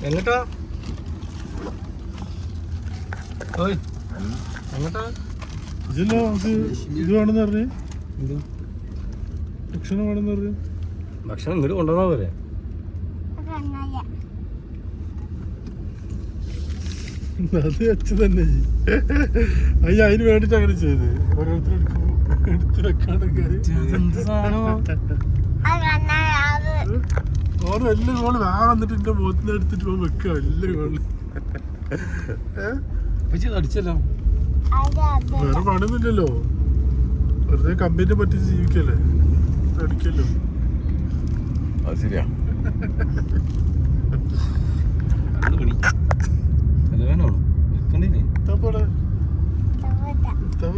എങ്ങട്ടാ എങ്ങട്ടാ ഇതല്ലോ ഇത് വേണമെന്ന് പറഞ്ഞു ഭക്ഷണം വേണമെന്ന് പറഞ്ഞു ഭക്ഷണം ഇങ്ങോട്ട് കൊണ്ടുവന്നാ പോരെ അത് വെച്ച് തന്നെ അതിന് വേണ്ടിട്ട് അങ്ങനെ ചെയ്ത് ഓരോരുത്തർ എടുത്ത് വെക്കാണ്ടൊക്കെ ഓരോ എല്ലാ ഗോള് വന്നിട്ട് എന്റെ മുഖത്തിന് എടുത്തിട്ട് പോകാൻ വെക്കുക എല്ലാ ഗോള് അടിച്ചല്ലോ വേറെ പണിയൊന്നുമില്ലല്ലോ വെറുതെ കമ്പനിയെ പറ്റി ജീവിക്കല്ലേ അടിക്കല്ലോ അത് ശരിയാ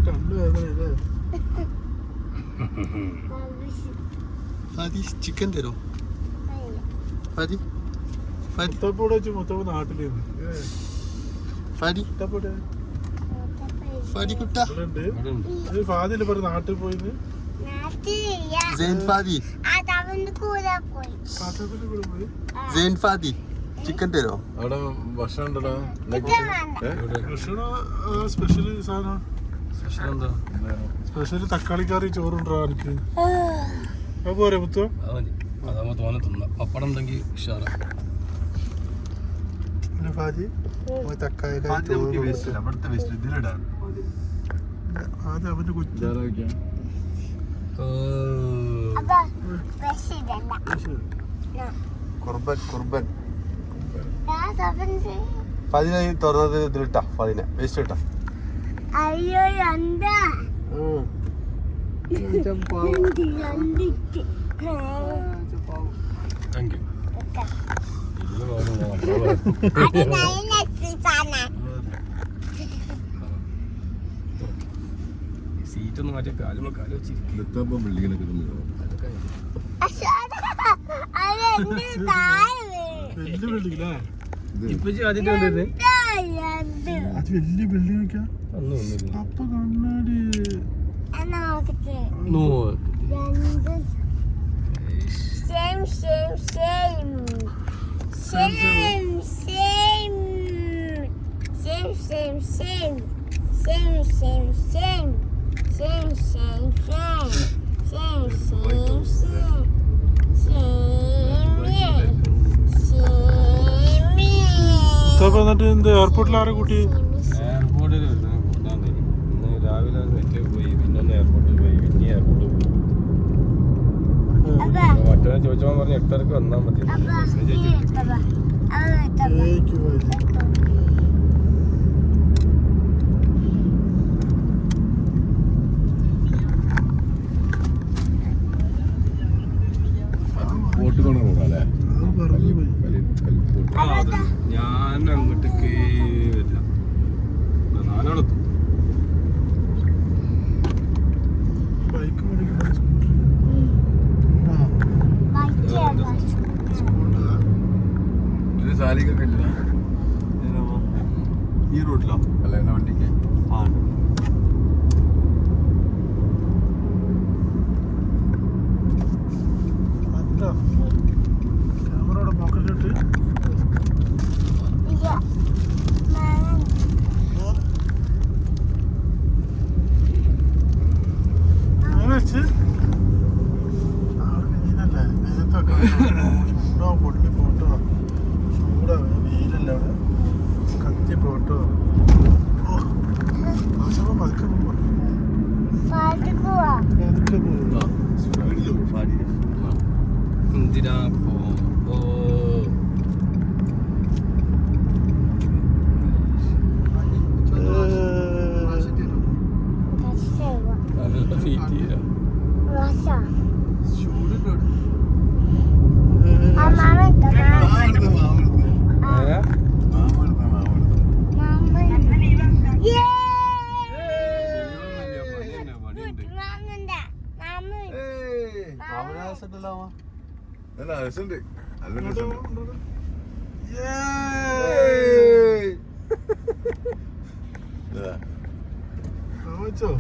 കണ്ടു വേദന ചിക്കൻ തരോ മുത്തപ്പൂടെ വെച്ച് മുത്തപ്പ നാട്ടിലേന്ന് ഫാദില് പറഞ്ഞ നാട്ടിൽ പോയിന്ന് ചിക്കൻ തരോ അവിടെ ഭക്ഷണം ഉണ്ടോ ഭക്ഷണം സ്പെഷ്യൽ സാധനം സ്പെഷ്യൽ തക്കാളി കറി ചോറുണ്ടോ എനിക്ക് അത് പോരെ മുത്തോ അതാകുമ്പോ തോന്നെ തിന്ന പപ്പടം ഉണ്ടെങ്കിൽ ഉഷാറാ തക്കാളി അത് അവന്റെ കുറ്റ കുർബൻ പതിനെ തുറന്നത് ഇതിലിട്ടാ പതിനെ വേസ്റ്റ് ഇട്ടാ അയ്യോ എന്താ താങ്ക് യു സീറ്റൊന്നും മാറ്റിയ കാലും വെച്ചിരിക്കും ബിൽഡിങ്ങിനൊക്കെ ഇപ്പൊ ആദ്യത്തെ കൊണ്ടുവരുന്നത് അത് വലിയ ബിൽഡിംഗ് അപ്പൊ കണ്ണാടി എന്നിട്ട് എന്ത് എയർപോർട്ടിൽ ആരെ കൂട്ടി എയർപോർട്ടിൽ ഇന്ന് രാവിലെ നെറ്റിൽ പോയി പിന്നെ ഒന്ന് എയർപോർട്ടിൽ പോയി പിന്നെ എയർപോർട്ടിൽ പോയി മറ്റവനെ ചോദിച്ചപ്പോൾ പറഞ്ഞു 8:30 വന്നാൽ മതി ബോട്ട് കൊണ്ട് പോകാല്ലേ ഞാൻ അങ്ങോട്ടേക്ക് വരില്ല നാലാളെത്തും ബൈക്ക് ഇത് സാലിക്കൊക്കെ ഇല്ല ഈ റോഡിലോ അല്ല എന്നാ വണ്ടിക്ക് ക്യാമറയുടെ പോക്കറ്റിലിട്ട് വെച്ച് ചൂടാ പൊട്ടി പോട്ടോ ചൂടാ വെയിലല്ല അവിടെ കത്തി പോട്ടോ പതുക്കെ എന്തിനാ നല്ല രസമുണ്ട് നല്ല രസമുണ്ട് വെച്ചോ.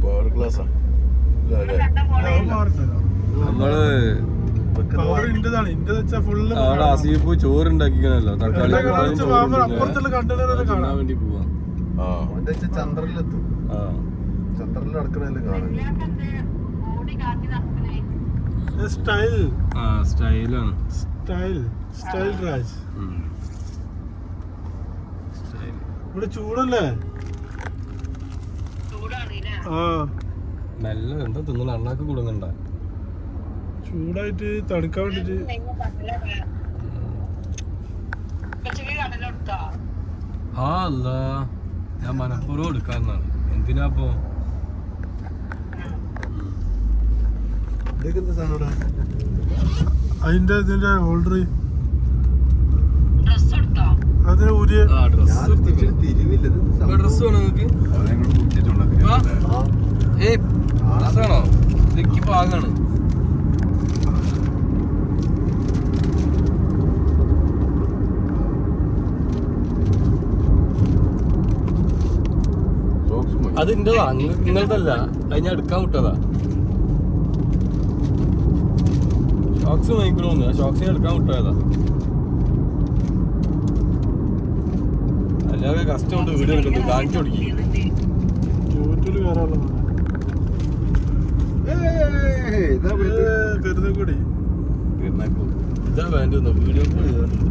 പവർ ഗ്ലാസ്സാ അല്ലേ? ഞാൻ മാറിത്തരാം. നമ്മള് പവർ ഇന്റതാണ്. ഇന്റത് വെച്ചാ ഫുള്ള് അവിടെ ആസിഫ് ചോറുണ്ടാക്കിക്കണല്ലോ തക്കാളി അപ്പുറത്തുള്ള കണ്ടെയ്നർ കാണാൻ വേണ്ടി പോവാ. ആ ചന്ദ്രനിലെത്തും. ആ ചന്ദ്രനിൽ നടക്കണല്ലേ കാണാൻ. സ്റ്റൈൽ ആ സ്റ്റൈലാണ്. Style style Raj. സ്റ്റൈൽ. ഇവിടെ ചൂടല്ലേ? ആ നല്ല എന്താ തിന്നണ അണ്ണാക്ക് കൊടുങ്ങണ്ട. ചൂടായിട്ട് തണുക്കാൻ വേണ്ടിട്ട്. ആ അല്ല ഞാൻ മനപ്പൂർവ്വം എടുക്കാന്നാണ്. എന്തിനാപ്പോ അതിന്റെ ഇതിന്റെ ഓർഡർ അതിന് ഊരിയ ഡ്രസ് വേണോ നിങ്ങക്ക്? ഏയ് ഡ്രസ്സാണോ? ഇതൊക്കെ പാകാണ്. അത് ഇന്റെതാ, നിങ്ങളതല്ല. അത് ഞാൻ എടുക്കാൻ വിട്ടതാ. ഷോക്സ് വാങ്ങിക്കണോന്ന്. ഷോക്സ് ഞാൻ എടുക്കാൻ വിട്ടതാ. അല്ലാതെ കസ്റ്റം കൊണ്ട് വീഡിയോ എടുക്കുന്നത് കാണിച്ചു കൊടുക്കി. യൂട്യൂബിൽ കയറാനുള്ള കരുതക്കൂടി ഇതാ വേണ്ടി വീഡിയോ കോൾ ചെയ്തിട്ടുണ്ട്.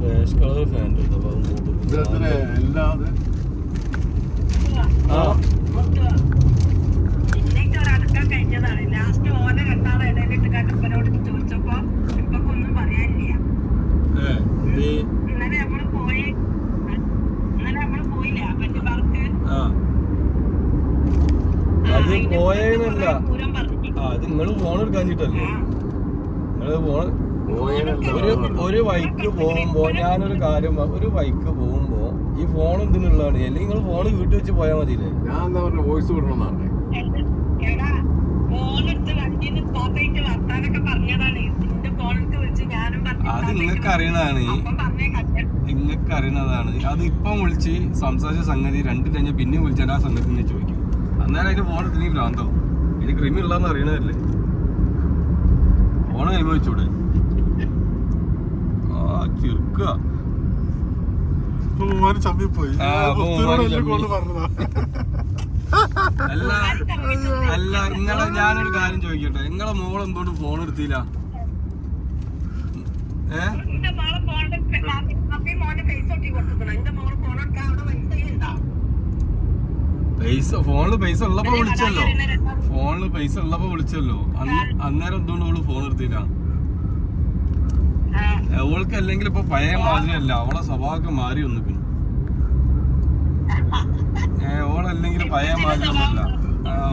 റേഷ് കളർ ഫാൻറ് അത് പോയെന്നല്ല. അത് നിങ്ങള് ഫോൺ എടുക്കാഞ്ഞിട്ടല്ലേ? നിങ്ങള് ഫോൺ ഒരു വൈക്ക് പോകുമ്പോ ഞാനൊരു കാര്യം, ഒരു വൈക്ക് പോകുമ്പോ ഈ ഫോൺ എന്തിനുള്ളതാണ്? അല്ലെങ്കിൽ നിങ്ങൾ ഫോണ് വീട്ടിൽ വെച്ച് പോയാൽ മതിയില്ലേ? ഞാൻ എന്താ പറഞ്ഞ വോയിസ് വിടണമെന്നാണ്. അത് നിങ്ങൾക്ക് അറിയണതാണ്. നിങ്ങൾക്ക് അറിയണതാണ്. അത് ഇപ്പം വിളിച്ച് സംസാരിച്ച സംഗതി രണ്ടു കഴിഞ്ഞാൽ പിന്നെ വിളിച്ചാൽ ആ സംഗതി തന്നെ ചോദിക്കും. അന്നേരം അതിന്റെ ഫോൺ എടുത്തില്ലെങ്കിൽ ഭ്രാന്തോ? ഇത് ക്രിമി ഉള്ളതെന്ന് അറിയണതല്ലേ? ഫോൺ കൈമ വെച്ചൂടെ? ആ ചെറുക്കുക. ചമ്മിപ്പോയി. അല്ല അല്ല നിങ്ങളെ ഞാനൊരു കാര്യം ചോദിക്കട്ടെ, നിങ്ങളെ മോൾ എന്തുകൊണ്ട് ഫോൺ എടുത്തില്ല? പൈസ ഫോണില് പൈസ ഉള്ളപ്പോ വിളിച്ചല്ലോ. ഫോണില് പൈസ ഉള്ളപ്പോ വിളിച്ചല്ലോ. അന്നേരം എന്തുകൊണ്ട് അവള് ഫോൺ എടുത്തില്ല? അവൾക്ക് അല്ലെങ്കിൽ ഇപ്പൊ പഴയ മാതിരിയല്ല, അവളെ സ്വഭാവമൊക്കെ മാറി വന്നിക്കുന്നു. ഓളല്ലെങ്കിൽ പഴയ മാതിരി ഒന്നുമില്ല.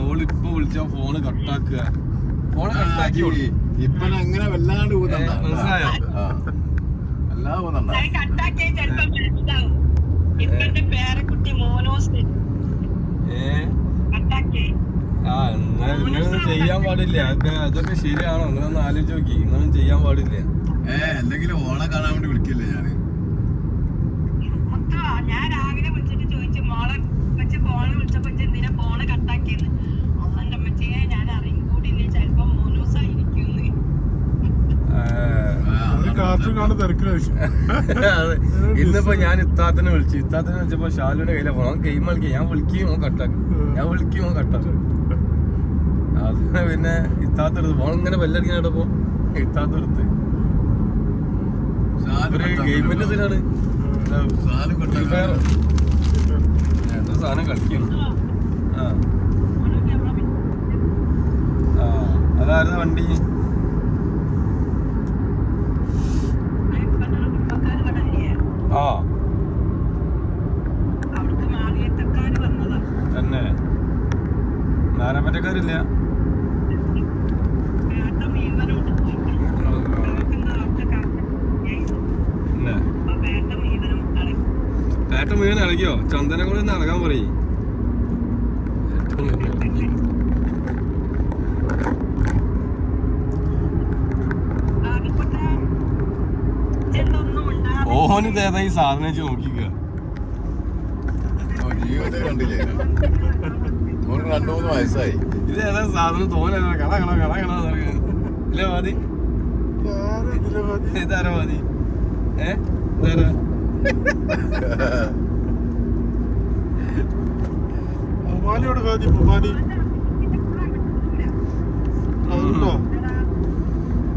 ഓളിപ്പൊ വിളിച്ച ഫോണ് കട്ടാക്കുക. ഫോണ് കട്ടാക്കി ഇപ്പൊ അങ്ങനെ വല്ലാണ്ട് മനസ്സിലായോ? അല്ലാതെ പോകുന്നുണ്ടോ? നിങ്ങളൊന്നും ചെയ്യാൻ പാടില്ല. അതൊക്കെ ശരിയാണോ? നിങ്ങളൊന്ന് ആലോചിച്ച് നോക്കി. നിങ്ങളൊന്നും ചെയ്യാൻ പാടില്ല. എന്തെങ്കിലും ഓളെ കാണാൻ വേണ്ടി വിളിക്കില്ലേ ഞാന്? ഞാൻ രാവിലെ വിളിച്ചിട്ട് ചോദിച്ചു മോളെ വെച്ച് ഫോൺ വിളിച്ചപ്പോ എന്തിനാ ഫോണ് കട്ടാക്കിയെന്ന്. അവന്റെ അമ്മച്ചിയെ ഞാൻ അറിയും കൂടിയില്ല, ചിലപ്പോ 3 ദിവസമായിരിക്കും. ഇന്നിപ്പോ ഞാൻ ഇത്താത്തനെ വിളിച്ചപ്പോ ഷാലുവിന്റെ കയ്യിലെ ഫോൺ ഗെയിം കളിക്കുക. ഞാൻ വിളിക്കുകയും കട്ടാക്കും, ഞാൻ വിളിക്കുകയും കട്ടാക്കും. അത് പിന്നെ ഇത്താത്ത എടുത്ത് ഫോൺ ഇങ്ങനെ ബെല്ലടിക്കാൻ കേട്ടപ്പോ ഇത്താത്ത എടുത്ത് ഒരു ഗെയിമിന്റെ ഇതിലാണ് എന്താ സാധനം കളിക്കണം. അതായിരുന്നു വണ്ടി. ആ തന്നെ നാരായണക്കാരില്ല. പേട്ട മുഴുവൻ ഇളകിയോ? ചന്ദനം കൂടെ ഒന്ന് ഇളകാൻ പറയും. ഓ ഓന് ഇതേതാ ഈ സാധനം വെച്ച് നോക്കിക്ക. ജീവിതത്തിൽ കണ്ടില്ലേ? ഓന് 2-3 വയസ്സായി. ഇത് ഏതാ സാധനം തോന്നെ കണ ഇല്ലേ മതി ഇതാരാ മതി ഇതാരാ ഉമ്മാനിയോട് കാതി ഉമ്മാനി അതുണ്ടോ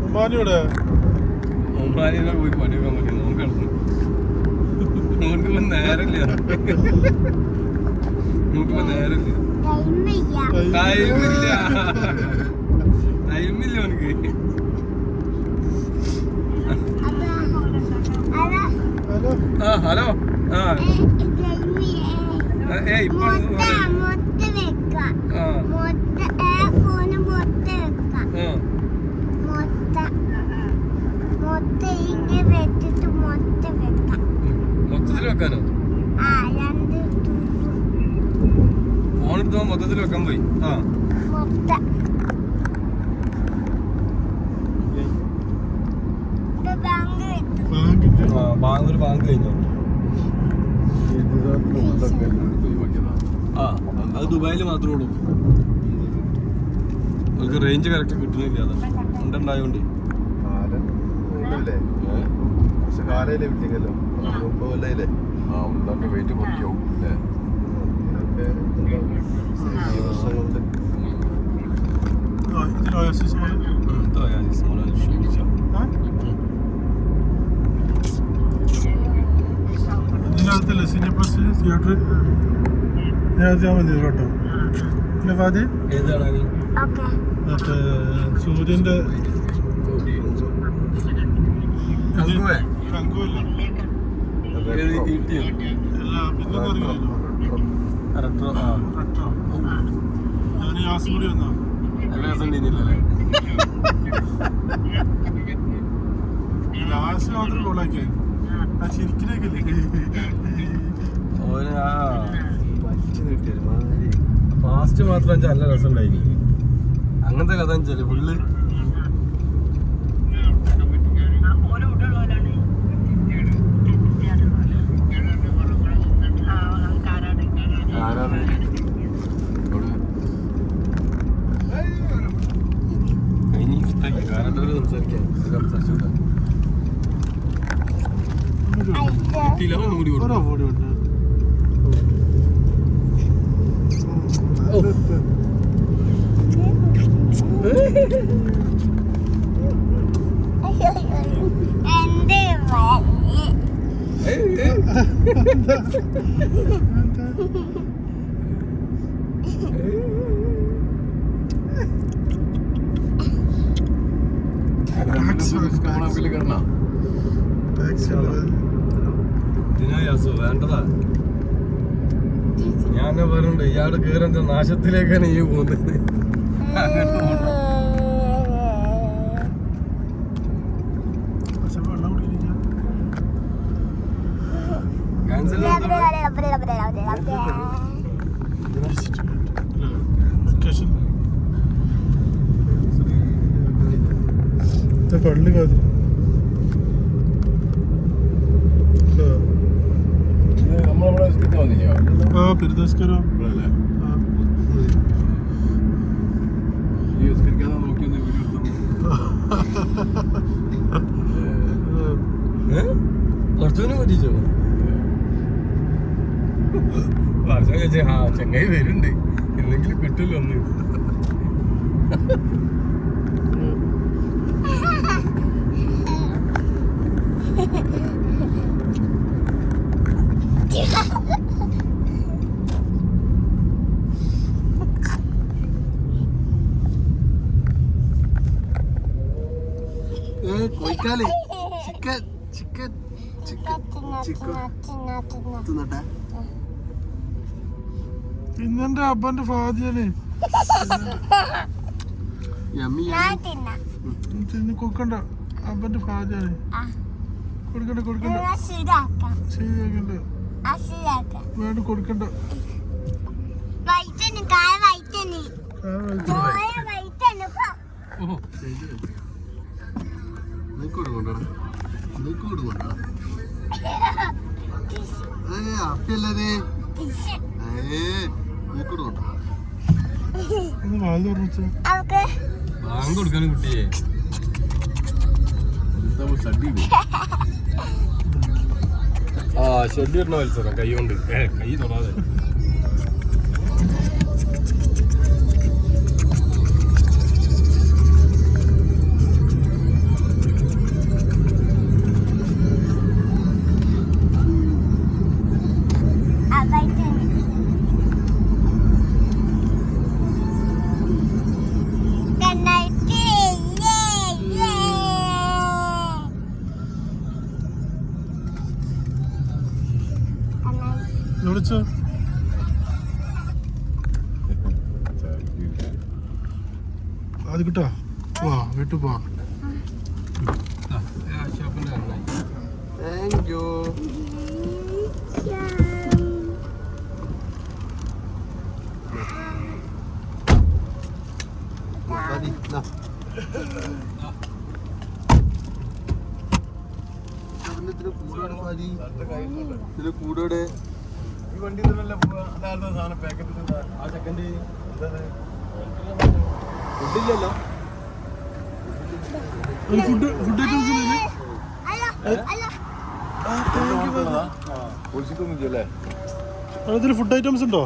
ഉമ്മാനിയോടെ ഉമ്മാനിനെ പോയി പണിയൊക്കെ മതി നോക്കണം. നോക്കിപ്പോ നേരമില്ല നോക്കിപ്പോ നേരമില്ല ടൈമില്ല ടൈമില്ല അവനക്ക്. ആ ഹലോ ആ ഇപ്പൊ മൊത്തത്തിൽ വെക്കാനോ? ഫോൺ എടുത്തോ മൊത്തത്തിൽ വെക്കാൻ പോയി. ആ ബാങ്ക് ഒരു ബാങ്ക് കഴിഞ്ഞോ? ആ അത് ദുബായിൽ മാത്രമേ ഉള്ളൂ. അവർക്ക് റേഞ്ച് കറക്റ്റ് കിട്ടുന്നില്ല. അതാ ഉണ്ടായോണ്ട് വെയിറ്റ് കുറയ്ക്കും അല്ലേ? ഇതിനകത്തല്ലേ സിനി പ്ലസ് തിയേറ്റർ ഞാൻ മതി കേട്ടോ. പിന്നെ ഫാദി ഏതാണ് മറ്റേ സൂര്യന്റെ കങ്കുവല്ല അല്ല പിന്നെ അറിയില്ലല്ലോ. റെട്രോ. ആ റെട്രോ ഞാൻ യാസും കൂടി വന്നാ നല്ല രസം ഉണ്ടല്ലേ? ലാസ്റ്റ് മാത്രം കോളാക്കിയ ആ ശരിക്കിലേക്കല്ലേ ഫാസ്റ്റ് മാത്രം നല്ല രസം ഉണ്ടായി. അങ്ങനത്തെ കഥ വെച്ചാല് ഫുള്ള് സംസാരിക്കാൻ കൂടി ഓരോ ബോഡി ഉണ്ട്. വേണ്ടതാ. ഞാൻ പറഞ്ഞിട്ടുണ്ട് ഇയാള് കേറേണ്ട നാശത്തിലേക്കാണ് ഈ പോകുന്നത്. പള്ളി കാതി ആ പെരുന്നാസ്കാരം കുറച്ചുകൂടി പറ്റിച്ചോ? വർഷം കഴിച്ച ആ ചെങ്ങായി വരുന്നുണ്ട്, എന്തെങ്കിലും കിട്ടില്ല ഒന്ന്. കോഴിക്കാല് ചിക്കൻ ചിക്കൻ ചിക്കൻ തിന്നട്ടെ. ഇന്നെന്റെ അപ്പന്റെ ഫാദിയല്ലേ കൊടുക്കണ്ട. അപ്പന്റെ ഫാദിയാണ് കൊടുക്കണ്ട കൊടുക്കണ്ട ശരിയാക്കണ്ട വേണ്ട കൊടുക്കണ്ട. കൊടുക്കണ്ട. അപ്പിയല്ലേ മൂക്കിടുണ്ടോ ഒന്ന് വാല് തുറന്നു അവക്ക് ബാങ്ക് കൊടുക്കാനും കുട്ടിയെ ആ ഷെഡ് ഇടണ മത്സരം കൈ കൊണ്ട് കൈ തൊടാതെ വിളിച്ചോ അത് കിട്ടാ വാ വീട്ടു പോവാ ഷോപ്പിന്റെ നന്നായി താങ്ക് യു കൂടെ ഈ വണ്ടി ഇതിലല്ല പോവാ അതാരുടെ സാധനം പാക്കറ്റിൽ ആ സെക്കൻഡ് ഫുഡില്ലല്ലോ ഫുഡ് ഐറ്റംസ് ഇല്ലേ പൊളിച്ചിട്ടൊന്നുമില്ലേ അതിൽ ഫുഡ് ഐറ്റംസ് ഉണ്ടോ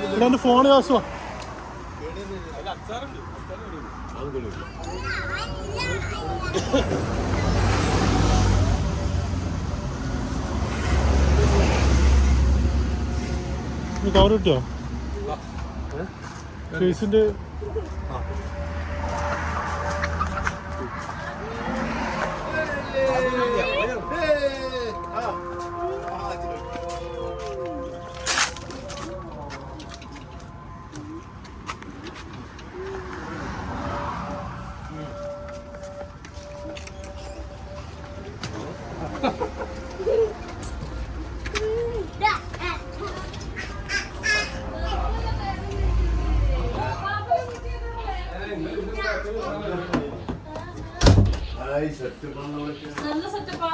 ഇവിടെ എൻ്റെ ഫോൺ കാശോ കവർ കിട്ടിയോ ഫേസിന്റെ നല്ല സെറ്റപ്പാ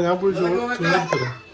ഞാൻ പോയി ചോദിച്ചു തരാം